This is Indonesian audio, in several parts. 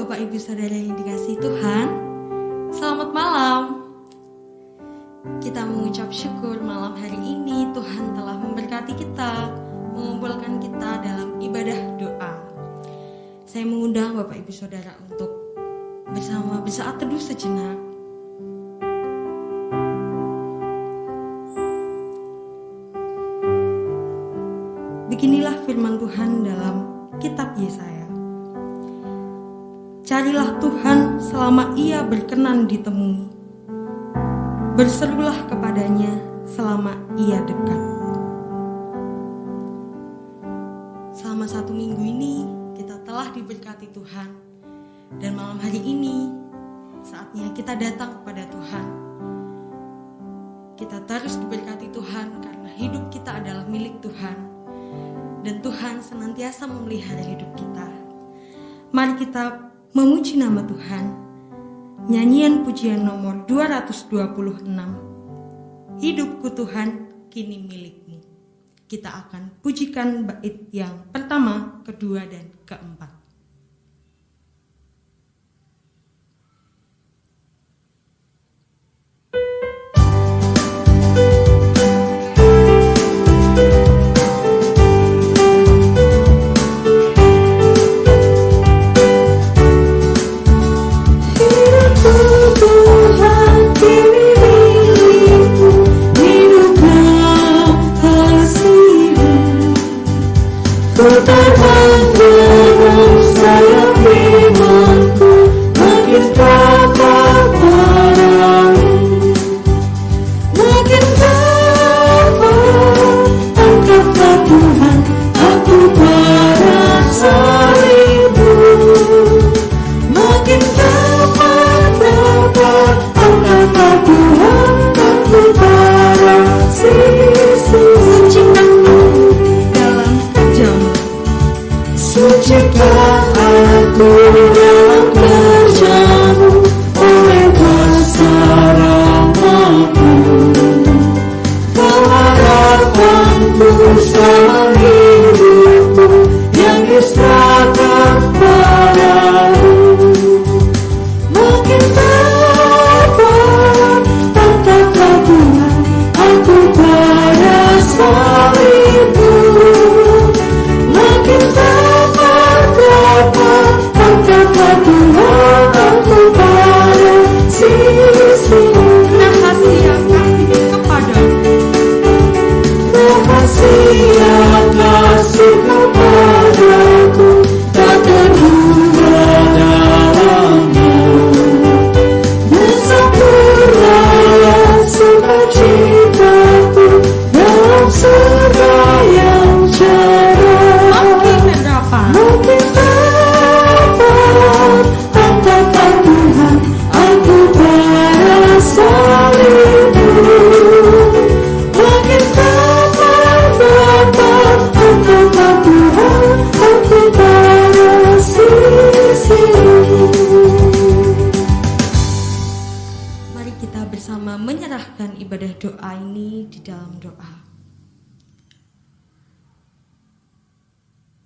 Bapak Ibu Saudara yang dikasihi Tuhan, selamat malam. Kita mengucap syukur malam hari ini Tuhan telah memberkati kita, mengumpulkan kita dalam ibadah doa. Saya mengundang Bapak Ibu Saudara untuk bersama bersaat teduh sejenak. Beginilah firman Tuhan dalam kitab Yesaya. Carilah Tuhan selama ia berkenan ditemui. Berserulah kepadanya selama ia dekat. Selama 1 minggu ini kita telah diberkati Tuhan. Dan malam hari ini saatnya kita datang kepada Tuhan. Kita terus diberkati Tuhan karena hidup kita adalah milik Tuhan. Dan Tuhan senantiasa memelihara hidup kita. Mari kita memuji nama Tuhan. Nyanyian pujian nomor 226. Hidupku Tuhan kini milik-Mu. Kita akan pujikan bait yang pertama, kedua, dan keempat.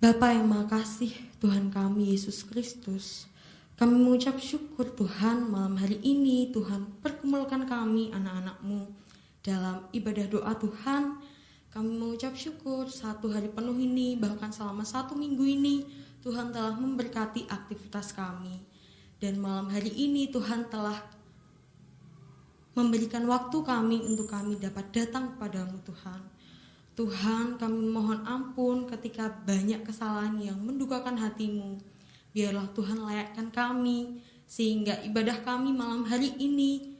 Bapa yang Maha Kasih, Tuhan kami Yesus Kristus, kami mengucap syukur Tuhan malam hari ini Tuhan perkumpulkan kami anak-anak-Mu dalam ibadah doa Tuhan. Kami mengucap syukur 1 hari penuh ini, bahkan selama 1 minggu ini Tuhan telah memberkati aktivitas kami. Dan malam hari ini Tuhan telah memberikan waktu kami untuk kami dapat datang kepadamu Tuhan. Tuhan, kami mohon ampun ketika banyak kesalahan yang mendukakan hati-Mu. Biarlah Tuhan layakkan kami, sehingga ibadah kami malam hari ini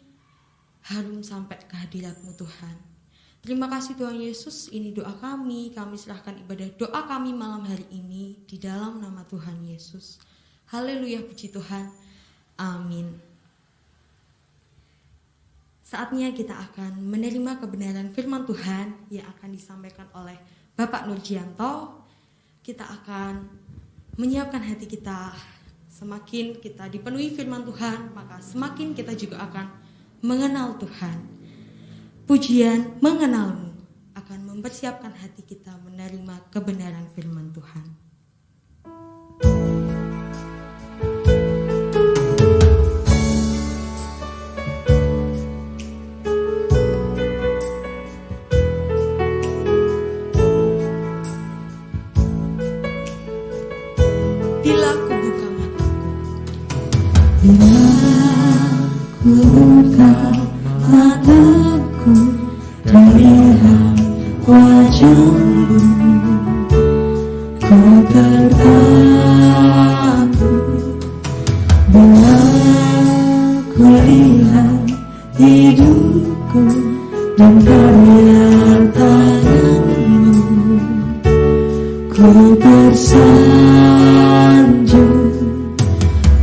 harum sampai ke hadirat-Mu Tuhan. Terima kasih Tuhan Yesus, ini doa kami serahkan ibadah doa kami malam hari ini di dalam nama Tuhan Yesus. Haleluya, puji Tuhan. Amin. Saatnya kita akan menerima kebenaran firman Tuhan yang akan disampaikan oleh Bapak Nurjianto. Kita akan menyiapkan hati kita. Semakin kita dipenuhi firman Tuhan, maka semakin kita juga akan mengenal Tuhan. Pujian mengenal-Mu akan mempersiapkan hati kita menerima kebenaran firman Tuhan. mataku dan lihat wajahmu, ku tertakut bila ku lihat hidupku dan karya tanganmu, ku tersanjung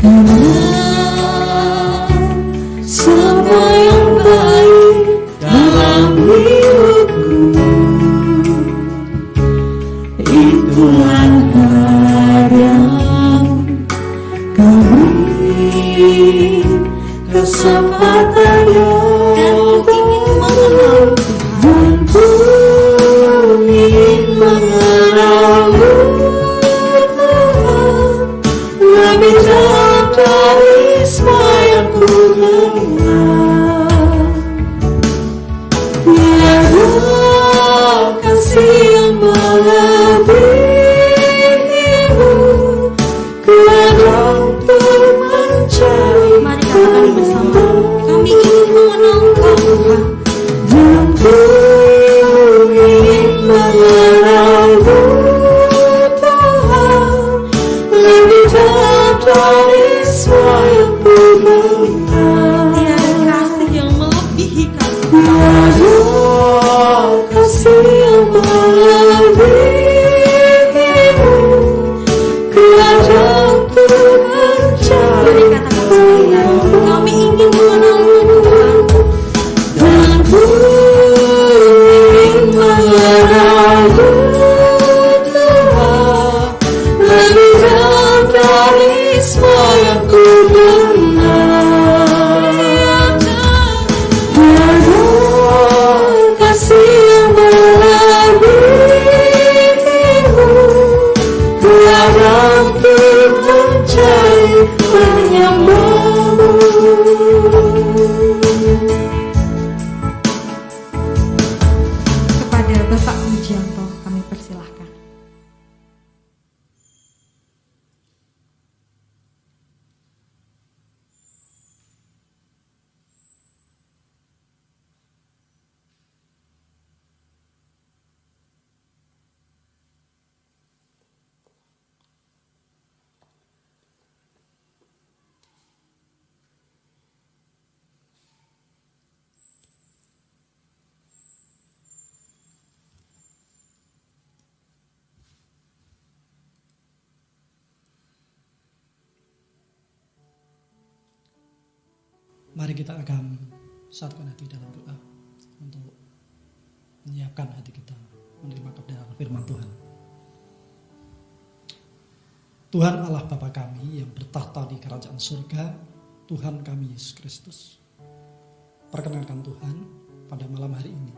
karena semua yang baik dalam hidupku itulah karyamu. Kau beri kesempatan yang baru dan ku ingin mengenalmu lebih jauh dari semua yang ku kenal. Tiada kasih yang melebihimu, ku ada untuk mencari. Mari katakan bersama, kami ingin mengenal Engkau Tuhan. Dan ku ingin mengenalmu Tuhan lebih jauh dari semua yang ku kenal. Tiada kasih yang melebihi kasih Tiada kasih yang melebihimu, ku ada untuk mencari. Mari katakan sekalian, kami ingin mengenalmu Tuhan. Dan ku ingin mengenalmu Tuhan lebih jauh dari semua yang ku kenal. Tiada kasih yang melebihimu, ku ada untuk mencari menyembahmu. Kepada Bapak Mujianto kami persilahkan. Mari kita akan satukan hati dalam doa untuk menyiapkan hati kita menerima kebenaran firman Tuhan. Tuhan Allah Bapa kami yang bertahta di kerajaan surga, Tuhan kami Yesus Kristus. Perkenankan Tuhan pada malam hari ini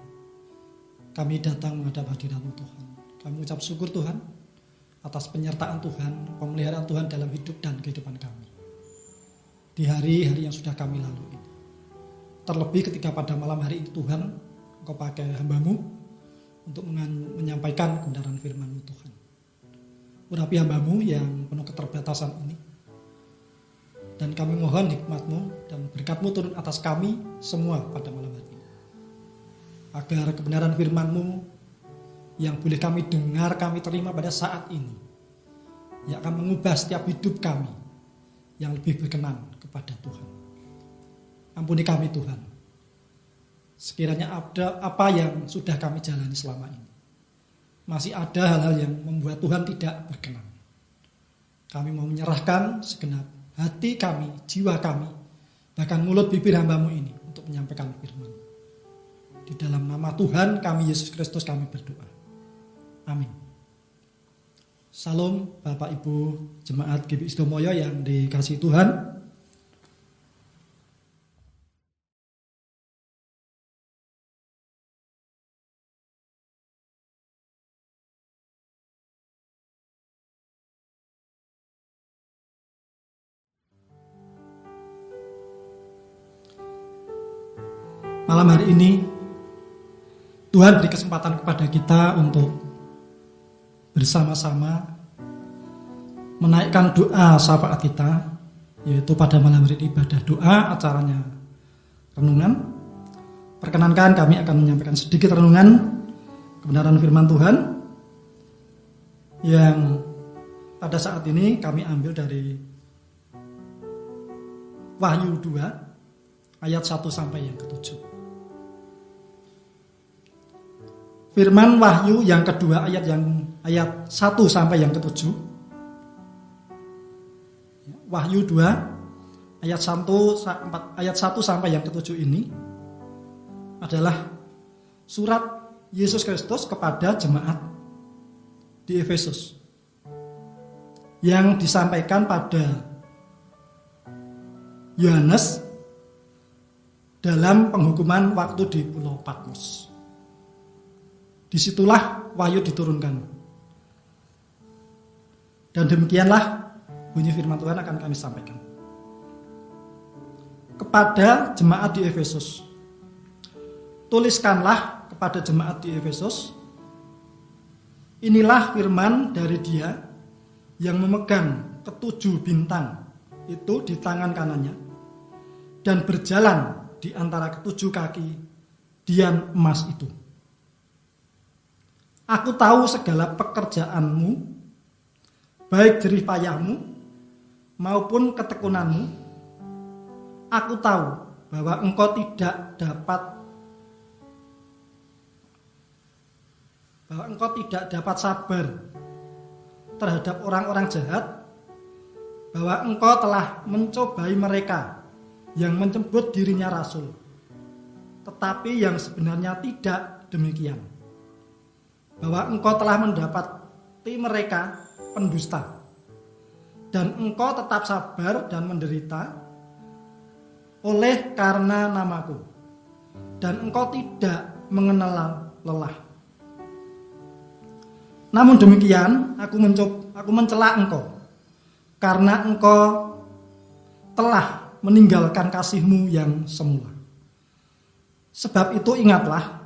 kami datang menghadap hadirat-Mu Tuhan. Kami ucap syukur Tuhan atas penyertaan Tuhan, pemeliharaan Tuhan dalam hidup dan kehidupan kami di hari-hari yang sudah kami lalui. Terlebih ketika pada malam hari ini Tuhan, Engkau pakai hamba-Mu untuk menyampaikan kebenaran firman-Mu Tuhan. Urapi hamba-Mu yang penuh keterbatasan ini. Dan kami mohon hikmat-Mu dan berkat-Mu turun atas kami semua pada malam hari ini. Agar kebenaran firman-Mu yang boleh kami dengar, kami terima pada saat ini, yang akan mengubah setiap hidup kami yang lebih berkenan kepada Tuhan. Ampuni kami Tuhan. Sekiranya ada apa yang sudah kami jalani selama ini, masih ada hal-hal yang membuat Tuhan tidak berkenan, kami mau menyerahkan segenap hati kami, jiwa kami, bahkan mulut bibir hamba-Mu ini untuk menyampaikan firman. Di dalam nama Tuhan kami Yesus Kristus kami berdoa. Amin. Salam Bapak Ibu Jemaat GBI Sidomoyo yang dikasihi Tuhan. Malam hari ini Tuhan beri kesempatan kepada kita untuk bersama-sama menaikkan doa syafaat kita, yaitu pada malam hari ini ibadah doa, acaranya renungan. Perkenankan kami akan menyampaikan sedikit renungan kebenaran firman Tuhan yang pada saat ini kami ambil dari Wahyu 2 ayat 1 sampai yang ke-7. Firman Wahyu yang kedua ayat 1 sampai yang ke-7. Wahyu 2 ayat 1 sampai yang ke-7 ini adalah surat Yesus Kristus kepada jemaat di Efesus yang disampaikan pada Yohanes dalam penghukuman waktu di Pulau Patmos. Disitulah wahyu diturunkan. Dan demikianlah bunyi firman Tuhan akan kami sampaikan. Kepada jemaat di Efesus. Tuliskanlah kepada jemaat di Efesus. Inilah firman dari Dia yang memegang ketujuh bintang itu di tangan kanannya dan berjalan di antara ketujuh kaki dian emas itu. Aku tahu segala pekerjaanmu, baik jerih payahmu maupun ketekunanmu. Aku tahu bahwa engkau tidak dapat sabar terhadap orang-orang jahat, bahwa engkau telah mencobai mereka yang menyebut dirinya rasul, tetapi yang sebenarnya tidak demikian. Bahwa engkau telah mendapati mereka pendusta, dan engkau tetap sabar dan menderita oleh karena namaku, dan engkau tidak mengenal lelah. Namun demikian aku mencela engkau, karena engkau telah meninggalkan kasihmu yang semula. Sebab itu ingatlah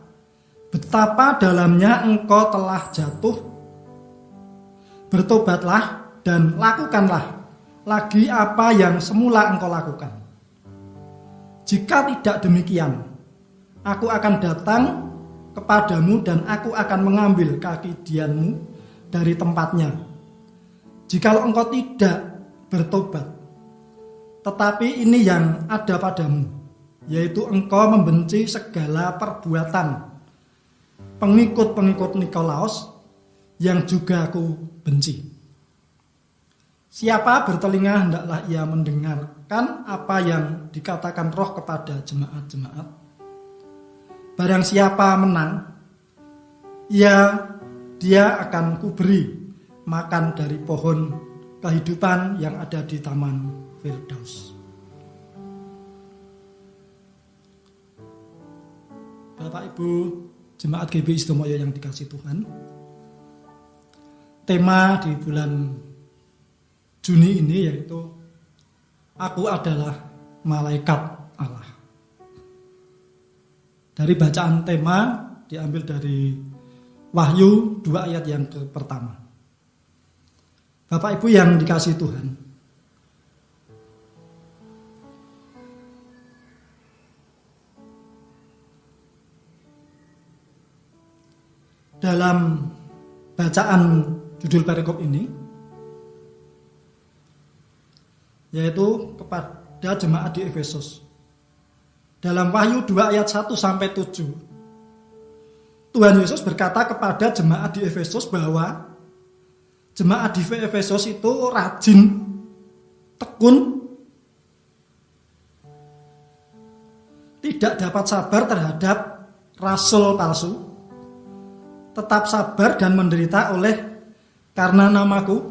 betapa dalamnya engkau telah jatuh. Bertobatlah dan lakukanlah lagi apa yang semula engkau lakukan. Jika tidak demikian, aku akan datang kepadamu dan aku akan mengambil kaki dianmu dari tempatnya. Jikalau engkau tidak bertobat, tetapi ini yang ada padamu, yaitu engkau membenci segala perbuatan pengikut-pengikut Nikolaus yang juga aku benci. Siapa bertelinga hendaklah ia mendengarkan apa yang dikatakan Roh kepada jemaat-jemaat. Barang siapa menang, dia akan kuberi makan dari pohon kehidupan yang ada di Taman Firdaus. Bapak Ibu Jemaat GBI Istomoyo yang dikasih Tuhan, tema di bulan Juni ini yaitu Aku adalah Malaikat Allah. Dari bacaan tema diambil dari Wahyu 2 ayat yang pertama. Bapak Ibu yang dikasih Tuhan, dalam bacaan judul perikop ini, yaitu kepada jemaat di Efesus. Dalam Wahyu 2 ayat 1 sampai 7, Tuhan Yesus berkata kepada jemaat di Efesus bahwa jemaat di Efesus itu rajin, tekun, tidak dapat sabar terhadap rasul palsu, tetap sabar dan menderita oleh karena namaku,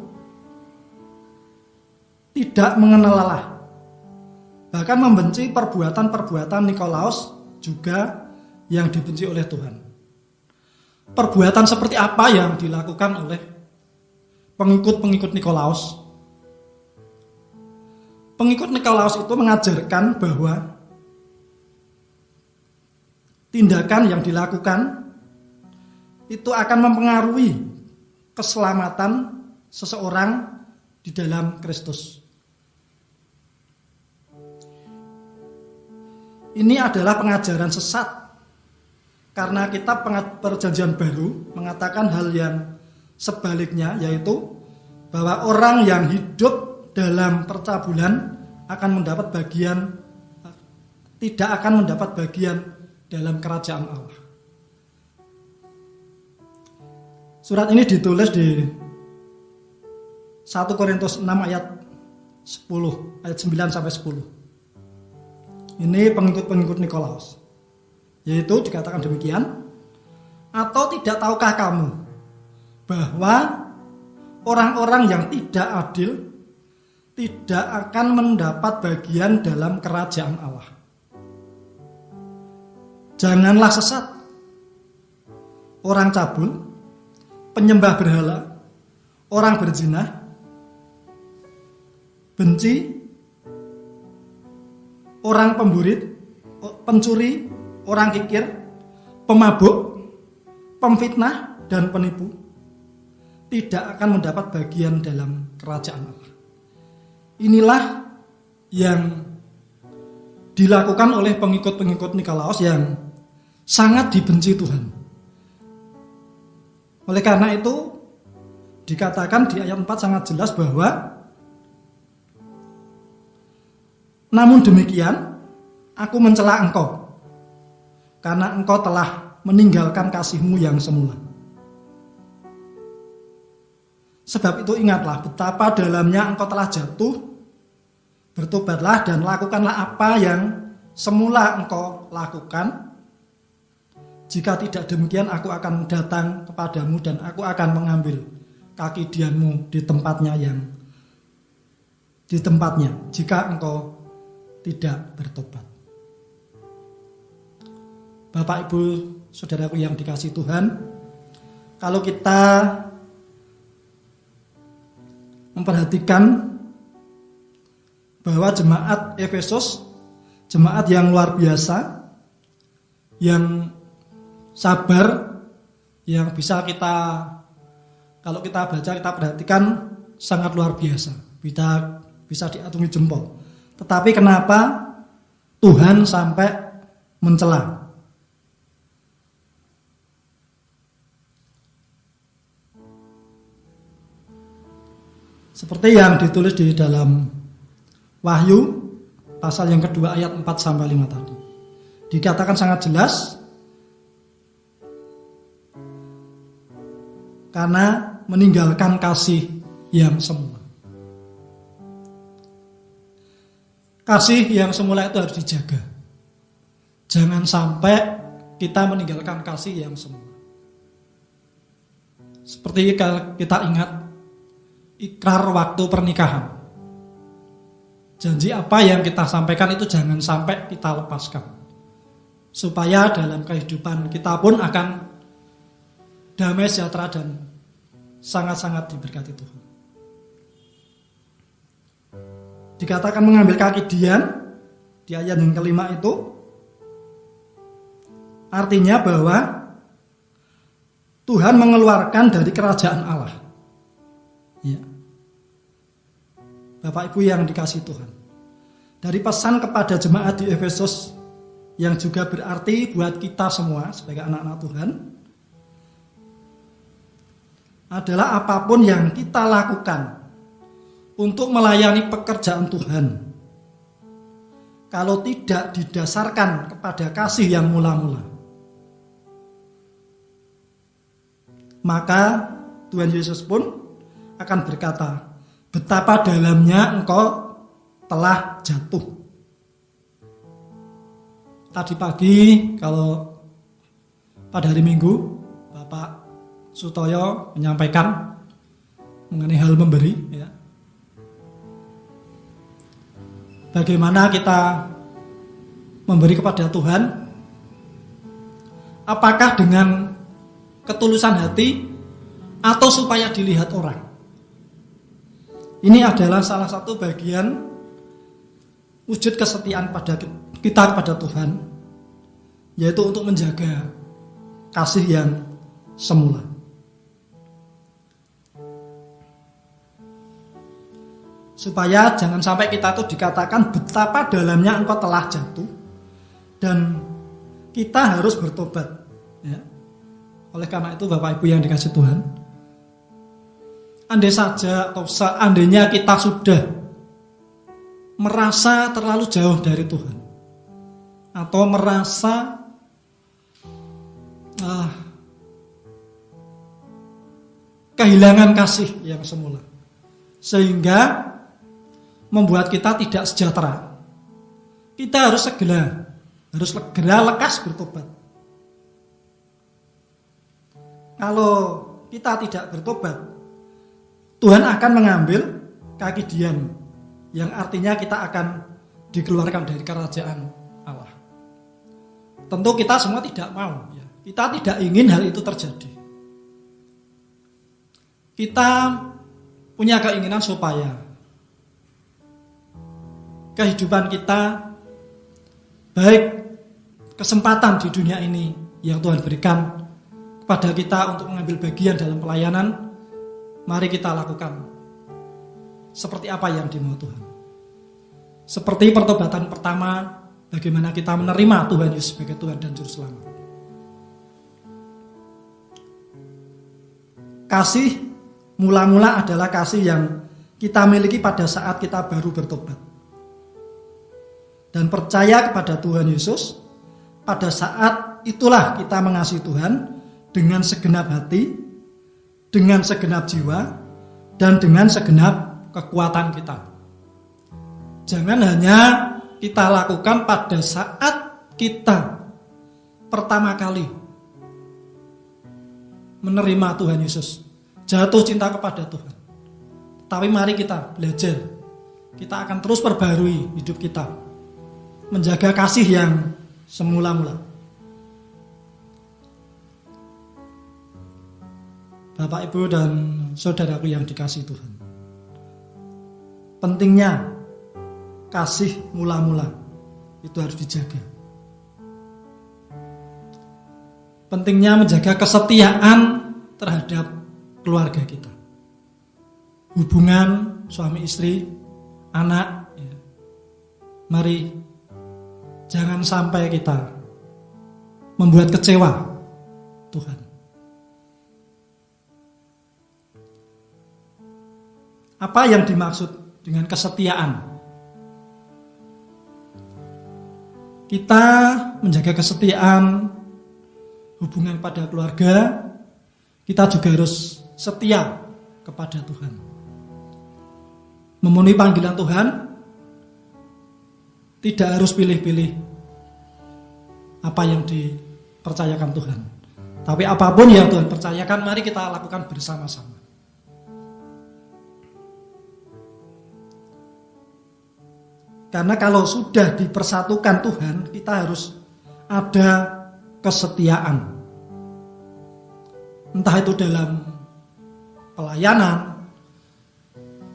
tidak mengenal lelah, bahkan membenci perbuatan-perbuatan Nikolaus juga yang dibenci oleh Tuhan. Perbuatan seperti apa yang dilakukan oleh pengikut-pengikut Nikolaus? Pengikut Nikolaus itu mengajarkan bahwa tindakan yang dilakukan itu akan mempengaruhi keselamatan seseorang di dalam Kristus. ini adalah pengajaran sesat. Karena kitab Perjanjian Baru mengatakan hal yang sebaliknya, yaitu bahwa orang yang hidup dalam percabulan tidak akan mendapat bagian dalam kerajaan Allah. Surat ini ditulis di 1 Korintus 6 ayat 9 sampai 10. Ini pengikut-pengikut Nikolaus. Yaitu dikatakan demikian, atau tidak tahukah kamu bahwa orang-orang yang tidak adil tidak akan mendapat bagian dalam kerajaan Allah. Janganlah sesat. Orang cabul, penyembah berhala, orang berzina, benci, orang pemburit, pencuri, orang kikir, pemabuk, pemfitnah, dan penipu tidak akan mendapat bagian dalam kerajaan Allah. Inilah yang dilakukan oleh pengikut-pengikut Nikolaus yang sangat dibenci Tuhan. Oleh karena itu dikatakan di ayat 4 sangat jelas bahwa namun demikian aku mencela engkau karena engkau telah meninggalkan kasihmu yang semula. Sebab itu ingatlah betapa dalamnya engkau telah jatuh, bertobatlah dan lakukanlah apa yang semula engkau lakukan. Jika tidak demikian aku akan datang kepadamu dan aku akan mengambil kaki dianmu di tempatnya jika engkau tidak bertobat. Bapak, Ibu, saudaraku yang dikasihi Tuhan, kalau kita memperhatikan bahwa jemaat Efesus, jemaat yang luar biasa, yang sabar, yang bisa kalau kita baca, kita perhatikan sangat luar biasa, bisa diatungi jempol. Tetapi kenapa Tuhan sampai mencela? Seperti yang ditulis di dalam Wahyu pasal yang kedua ayat 4 sampai 5 tadi. Dikatakan sangat jelas, karena meninggalkan kasih yang semula. Kasih yang semula itu harus dijaga. Jangan sampai kita meninggalkan kasih yang semula. Seperti kalau kita ingat ikrar waktu pernikahan. Janji apa yang kita sampaikan itu jangan sampai kita lepaskan. Supaya dalam kehidupan kita pun akan damai sejahtera dan sangat-sangat diberkati Tuhan. Dikatakan mengambil kaki Dian di ayat yang kelima itu artinya bahwa Tuhan mengeluarkan dari kerajaan Allah. Ya. Bapak Ibu yang dikasihi Tuhan, dari pesan kepada jemaat di Efesus yang juga berarti buat kita semua sebagai anak-anak Tuhan adalah apapun yang kita lakukan untuk melayani pekerjaan Tuhan, kalau tidak didasarkan kepada kasih yang mula-mula, maka Tuhan Yesus pun akan berkata, betapa dalamnya engkau telah jatuh. Tadi pagi kalau pada hari Minggu Bapak Sutoyo menyampaikan mengenai hal memberi, ya. Bagaimana kita memberi kepada Tuhan? Apakah dengan ketulusan hati atau supaya dilihat orang? Ini adalah salah satu bagian wujud kesetiaan pada kita kepada Tuhan, yaitu untuk menjaga kasih yang semula. Supaya jangan sampai kita tuh dikatakan betapa dalamnya engkau telah jatuh, dan kita harus bertobat. Ya. Oleh karena itu Bapak Ibu yang dikasihi Tuhan, andai saja atau seandainya kita sudah merasa terlalu jauh dari Tuhan, atau merasa kehilangan kasih yang semula, sehingga membuat kita tidak sejahtera, kita harus segera lekas bertobat. Kalau kita tidak bertobat, Tuhan akan mengambil kaki diam, yang artinya kita akan dikeluarkan dari kerajaan Allah. Tentu kita semua tidak mau, ya. Kita tidak ingin hal itu terjadi. Kita punya keinginan supaya kehidupan kita, baik kesempatan di dunia ini yang Tuhan berikan kepada kita untuk mengambil bagian dalam pelayanan, mari kita lakukan seperti apa yang dimau Tuhan. Seperti pertobatan pertama, bagaimana kita menerima Tuhan Yesus sebagai Tuhan dan Juru Selamat. Kasih mula-mula adalah kasih yang kita miliki pada saat kita baru bertobat dan percaya kepada Tuhan Yesus. Pada saat itulah kita mengasihi Tuhan dengan segenap hati, dengan segenap jiwa, dan dengan segenap kekuatan kita. Jangan hanya kita lakukan pada saat kita pertama kali menerima Tuhan Yesus, jatuh cinta kepada Tuhan. Tapi mari kita belajar, kita akan terus perbarui hidup kita, menjaga kasih yang semula-mula. Bapak, Ibu, dan saudaraku yang dikasihi Tuhan, pentingnya kasih mula-mula itu harus dijaga. Pentingnya menjaga kesetiaan terhadap keluarga kita, hubungan suami istri, anak, ya. Mari jangan sampai kita membuat kecewa Tuhan. Apa yang dimaksud dengan kesetiaan? Kita menjaga kesetiaan hubungan pada keluarga, kita juga harus setia kepada Tuhan. Memenuhi panggilan Tuhan, tidak harus pilih-pilih apa yang dipercayakan Tuhan. Tapi apapun yang Tuhan percayakan, mari kita lakukan bersama-sama. Karena kalau sudah dipersatukan Tuhan, kita harus ada kesetiaan. Entah itu dalam pelayanan,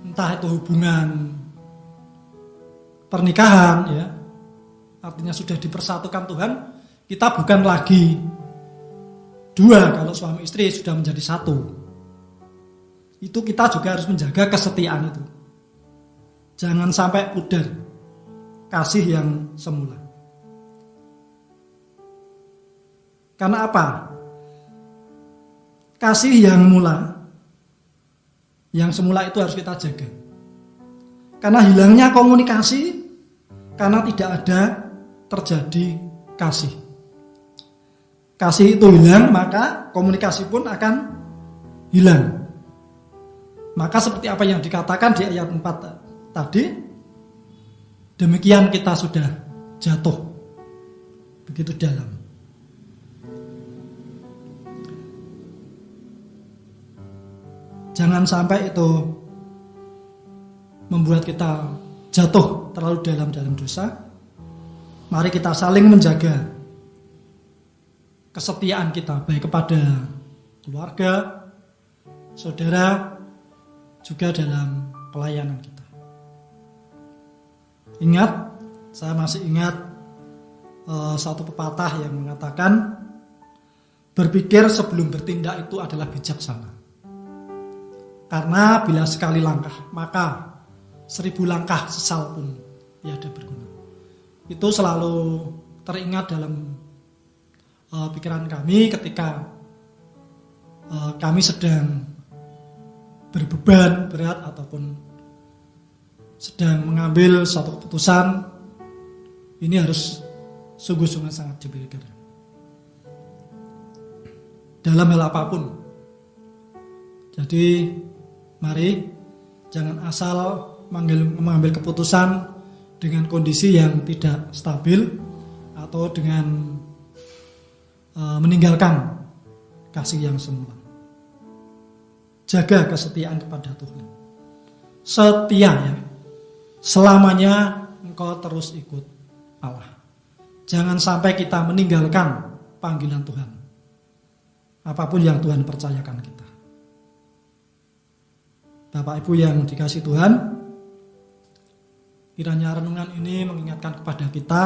entah itu hubungan pernikahan, ya. Artinya sudah dipersatukan Tuhan, kita bukan lagi dua kalau suami istri sudah menjadi satu. Itu kita juga harus menjaga kesetiaan itu. Jangan sampai pudar kasih yang semula. Karena apa? Kasih yang semula itu harus kita jaga. Karena hilangnya komunikasi, karena tidak ada terjadi kasih. Kasih itu hilang, maka komunikasi pun akan hilang. Maka seperti apa yang dikatakan di ayat 4 tadi, demikian kita sudah jatuh begitu dalam. Jangan sampai itu membuat kita jatuh terlalu dalam dosa. Mari kita saling menjaga kesetiaan kita, baik kepada keluarga, saudara, juga dalam pelayanan kita. Ingat, saya masih ingat satu pepatah yang mengatakan, berpikir sebelum bertindak itu adalah bijaksana. Karena bila sekali langkah, maka 1000 langkah sesal pun tiada berguna. Itu selalu teringat dalam pikiran kami ketika kami sedang berbeban berat ataupun sedang mengambil suatu keputusan, ini harus sungguh-sungguh sangat dipikir dalam hal apapun. Jadi mari jangan asal mengambil keputusan dengan kondisi yang tidak stabil atau dengan meninggalkan kasih yang semula. Jaga kesetiaan kepada Tuhan. Setia ya. Selamanya engkau terus ikut Allah. Jangan sampai kita meninggalkan panggilan Tuhan. Apapun yang Tuhan percayakan kita. Bapak Ibu yang dikasihi Tuhan, kiranya renungan ini mengingatkan kepada kita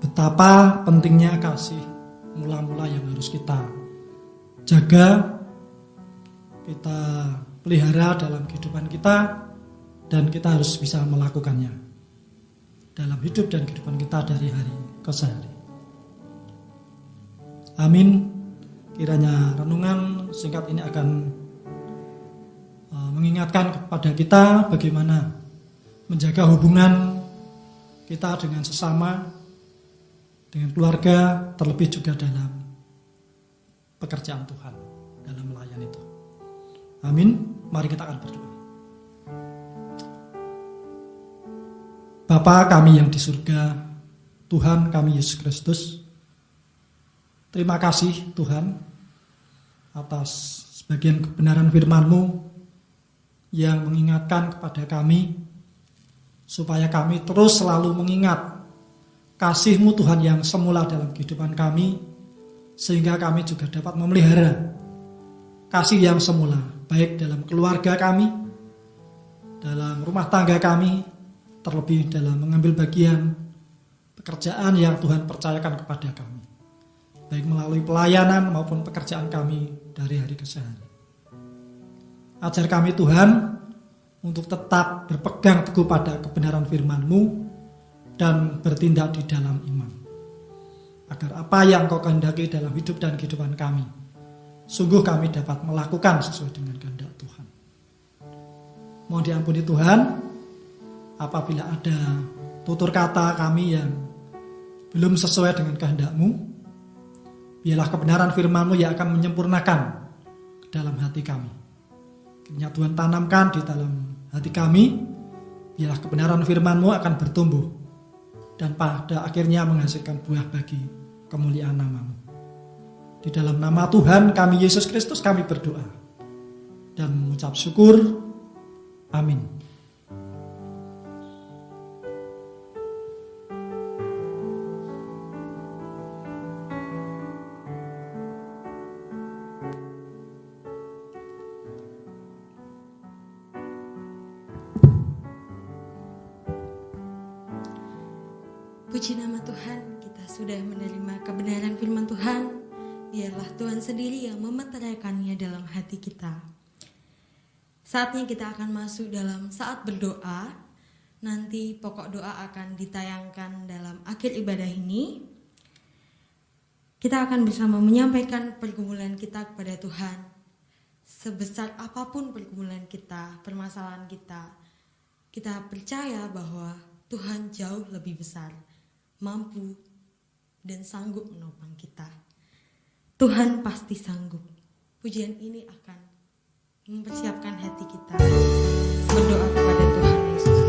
betapa pentingnya kasih mula-mula yang harus kita jaga, kita pelihara dalam kehidupan kita, dan kita harus bisa melakukannya dalam hidup dan kehidupan kita dari hari ke hari. Amin. Kiranya renungan singkat ini akan mengingatkan kepada kita bagaimana menjaga hubungan kita dengan sesama, dengan keluarga, terlebih juga dalam pekerjaan Tuhan, dalam melayani itu. Amin. Mari kita akan berdoa. Bapa kami yang di surga, Tuhan kami Yesus Kristus, terima kasih Tuhan atas sebagian kebenaran firman-Mu yang mengingatkan kepada kami supaya kami terus selalu mengingat kasih-Mu Tuhan yang semula dalam kehidupan kami, sehingga kami juga dapat memelihara kasih yang semula baik dalam keluarga kami, dalam rumah tangga kami, terlebih dalam mengambil bagian pekerjaan yang Tuhan percayakan kepada kami, baik melalui pelayanan maupun pekerjaan kami dari hari ke hari. Ajar kami Tuhan untuk tetap berpegang teguh pada kebenaran firman-Mu dan bertindak di dalam iman, agar apa yang Kau kehendaki dalam hidup dan kehidupan kami, sungguh kami dapat melakukan sesuai dengan kehendak Tuhan. Mohon diampuni Tuhan apabila ada tutur kata kami yang belum sesuai dengan kehendak-Mu. Biarlah kebenaran firman-Mu yang akan menyempurnakan ke dalam hati kami. Kiranya Tuhan tanamkan di dalam hati kami, biarlah kebenaran firman-Mu akan bertumbuh dan pada akhirnya menghasilkan buah bagi kemuliaan nama-Mu. Di dalam nama Tuhan kami Yesus Kristus kami berdoa dan mengucap syukur. Amin. Puji nama Tuhan, kita sudah menerima kebenaran firman Tuhan. Biarlah Tuhan sendiri yang memeteraikannya dalam hati kita. Saatnya kita akan masuk dalam saat berdoa. Nanti pokok doa akan ditayangkan dalam akhir ibadah ini. Kita akan bersama menyampaikan pergumulan kita kepada Tuhan. Sebesar apapun pergumulan kita, permasalahan kita, kita percaya bahwa Tuhan jauh lebih besar, mampu dan sanggup menopang kita. Tuhan pasti sanggup. Pujian ini akan mempersiapkan hati kita berdoa kepada Tuhan Yesus.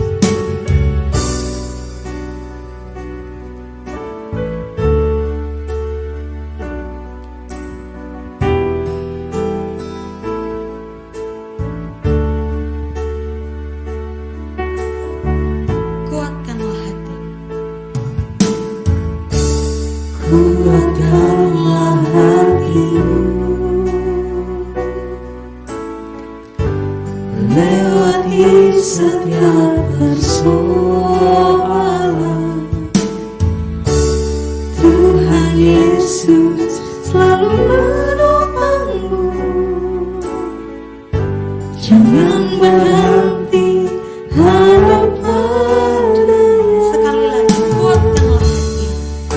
Kuatkanlah hati. Kuatkanlah hatimu melewati setiap persoalan. Tuhan Yesus selalu menopangmu. Jangan berhenti harap padanya. Sekali lagi, kuatkanlah hati.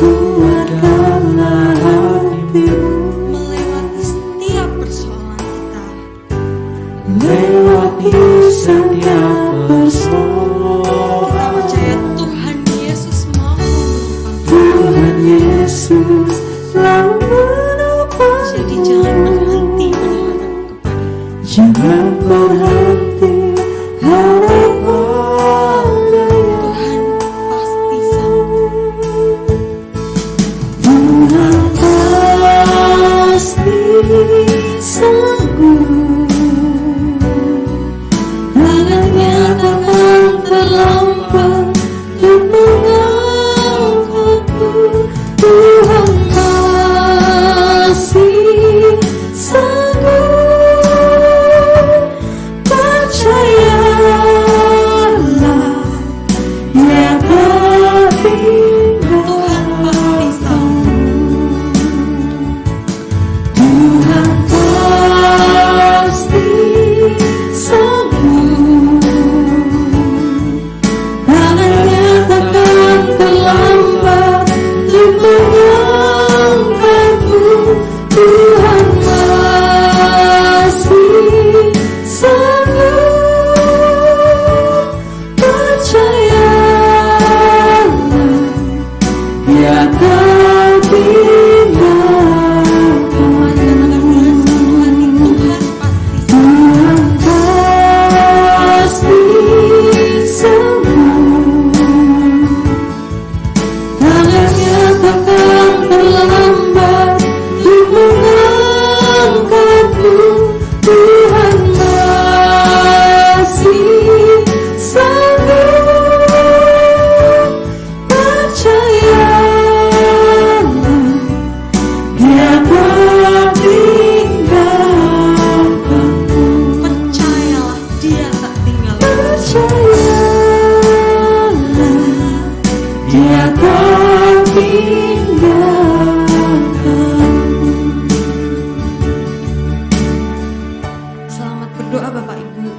Jangan berhenti harap Tuhan pasti sanggup. Tuhan pasti sanggup. Tangannya takkan terlambat untuk mengangkatmu. Tuhan pasti sanggup. Percayalah, Dia tak tinggal. Tuhan pasti sanggup. Tuhan pasti sanggup. Tangannya takkan terlambat untuk mengangkatmu. Tuhan pasti sanggup. Percayalah, Dia tak tinggalkan. Tuhan pasti sanggup. Tangannya takkan terlambat untuk mengangkatmu. Tuhan pasti sanggup. Percayalah, Dia tak tinggalkanmu. Percayalah, Dia tak tinggal. Percayalah, Dia tak tinggalkanmu. Selamat berdoa Bapak Ibu.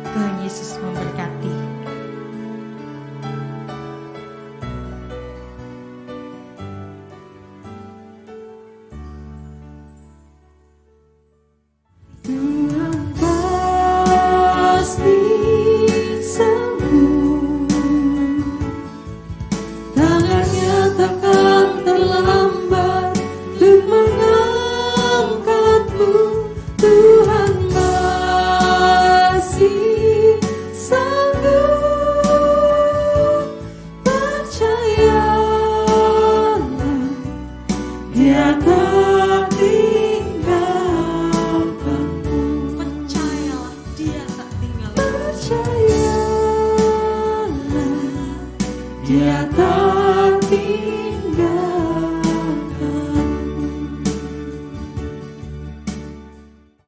Tuhan Yesus memberkati. Tuhan pasti sanggup. Tangannya takkan terlambat untuk mengangkatmu. Tuhan pasti sanggup. Percayalah, Dia tak tinggalkanmu. Percayalah, Dia tak tinggal. Percayalah, Dia tak